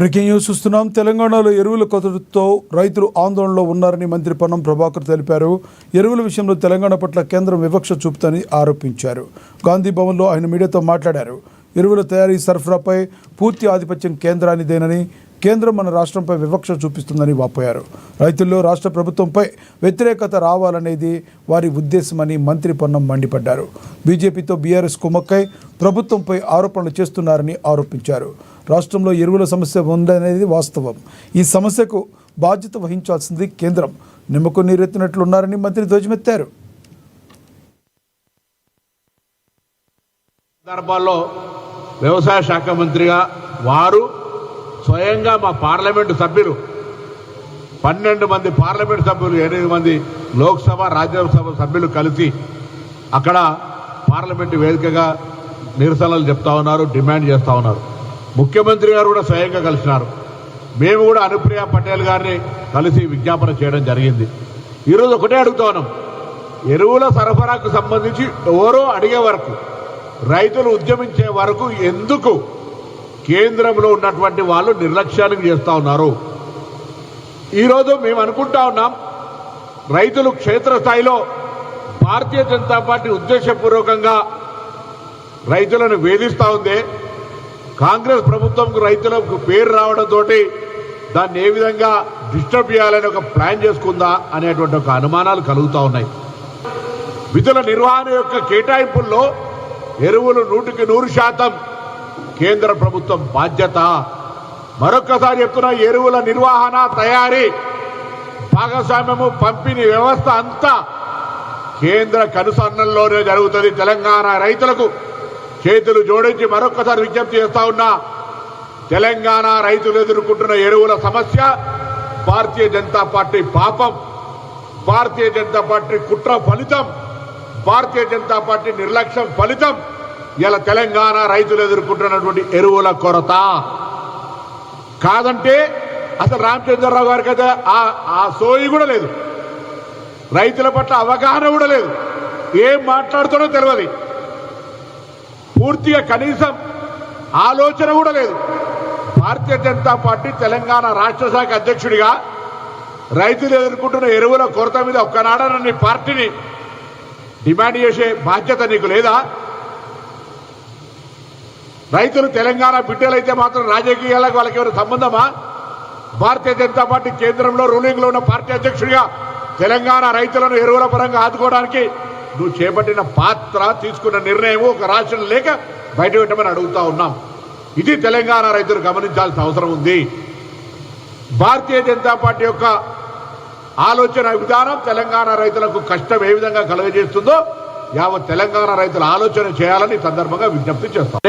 Breaking news చూస్తున్నాం. తెలంగాణలో ఎరువుల కొరతతో రైతులు ఆందోళనలో ఉన్నారని మంత్రి పొన్నం ప్రభాకర్ తెలిపారు. ఎరువుల విషయంలో తెలంగాణ పట్ల కేంద్రం వివక్ష చూపుతుందని ఆరోపించారు. గాంధీ భవన్లో ఆయన మీడియాతో మాట్లాడారు. ఎరువుల తయారీ సరఫరాపై పూర్తి ఆధిపత్యం కేంద్రానిదేనని, కేంద్రం మన రాష్ట్రంపై వివక్ష చూపిస్తుందని వాపోయారు. రైతుల్లో రాష్ట్ర ప్రభుత్వంపై వ్యతిరేకత రావాలనేది వారి ఉద్దేశమని మంత్రి పొన్నం మండిపడ్డారు. బీజేపీతో బీఆర్ఎస్ కుమ్మక్కై ప్రభుత్వంపై ఆరోపణలు చేస్తున్నారని ఆరోపించారు. రాష్ట్రంలో ఎరువుల సమస్య ఉందనేది వాస్తవం. ఈ సమస్యకు బాధ్యత వహించాల్సింది కేంద్రం. నిమ్మకు నీరెత్తినట్లున్నారని మంత్రి ధ్వజమెత్తారు. సందర్భాల్లో వ్యవసాయ శాఖ మంత్రిగా వారు స్వయంగా మా పార్లమెంటు సభ్యులు 12 మంది పార్లమెంటు సభ్యులు, 8 మంది లోక్సభ రాజ్యసభ సభ్యులు కలిసి అక్కడ పార్లమెంటు వేదికగా నిరసనలు చెప్తా ఉన్నారు, డిమాండ్ చేస్తూ ఉన్నారు. ముఖ్యమంత్రి గారు కూడా స్వయంగా కలిసినారు. మేము కూడా అనుప్రియ పటేల్ గారిని కలిసి విజ్ఞాపన చేయడం జరిగింది. ఈరోజు ఒకటే అడుగుతా ఉన్నాం, ఎరువుల సరఫరాకు సంబంధించి ఎవరో అడిగే వరకు, రైతులు ఉద్యమించే వరకు ఎందుకు కేంద్రంలో ఉన్నటువంటి వాళ్ళు నిర్లక్ష్యానికి చేస్తూ ఉన్నారు? ఈరోజు మేము అనుకుంటా ఉన్నాం, రైతులు క్షేత్రస్థాయిలో భారతీయ జనతా పార్టీ ఉద్దేశపూర్వకంగా రైతులను వేధిస్తూ ఉంది. కాంగ్రెస్ ప్రభుత్వంకు రైతులకు పేరు రావడంతో దాన్ని ఏ విధంగా డిస్టర్బ్ చేయాలని ఒక ప్లాన్ చేసుకుందా అనేటువంటి ఒక అనుమానాలు కలుగుతూ ఉన్నాయి. విధుల నిర్వహణ యొక్క కేటాయింపుల్లో ఎరువులు 100% కేంద్ర ప్రభుత్వం బాధ్యత. మరొక్కసారి చెప్తున్నా, ఎరువుల నిర్వహణ, తయారీ, భాగస్వామ్యము, పంపిణీ వ్యవస్థ అంతా కేంద్ర కనుసన్నల్లోనే జరుగుతుంది. తెలంగాణ రైతులకు చేతులు జోడించి మరొక్కసారి విజ్ఞప్తి చేస్తా ఉన్నా, తెలంగాణ రైతులు ఎదుర్కొంటున్న ఎరువుల సమస్య భారతీయ జనతా పార్టీ పాపం, భారతీయ జనతా పార్టీ కుట్ర ఫలితం, భారతీయ జనతా పార్టీ నిర్లక్ష్యం ఫలితం ఇలా తెలంగాణ రైతులు ఎదుర్కొంటున్నటువంటి ఎరువుల కొరత. కాదంటే అసలు రామచంద్రరావు గారికి అయితే ఆ సోయి కూడా లేదు, రైతుల పట్ల అవగాహన కూడా లేదు, ఏం మాట్లాడుతాడో తెలియదు, పూర్తిగా కనీసం ఆలోచన కూడా లేదు. భారతీయ జనతా పార్టీ తెలంగాణ రాష్ట్ర శాఖ అధ్యక్షుడిగా రైతులు ఎదుర్కొంటున్న ఎరువుల కొరత మీద ఒక్కనాడన నీ పార్టీని డిమాండ్ చేసే బాధ్యత నీకు లేదా? రైతులు తెలంగాణ బిడ్డలైతే మాత్రం రాజకీయాలకు వాళ్ళకి ఎవరు సంబంధమా? భారతీయ జనతా పార్టీ కేంద్రంలో రూలింగ్లో ఉన్న పార్టీ అధ్యక్షుడిగా తెలంగాణ రైతులను ఎరువుల పరంగా ఆదుకోవడానికి నువ్వు చేపట్టిన పాత్ర, తీసుకున్న నిర్ణయం ఒక రాష్ట్రం లేక బయట పెట్టమని అడుగుతా ఉన్నాం. ఇది తెలంగాణ రైతులు గమనించాల్సిన అవసరం ఉంది. భారతీయ జనతా పార్టీ యొక్క ఆలోచన విధానం తెలంగాణ రైతులకు కష్టం ఏ విధంగా కలుగజేస్తుందో యావత్ తెలంగాణ రైతులు ఆలోచన చేయాలని సందర్భంగా విజ్ఞప్తి చేస్తాం.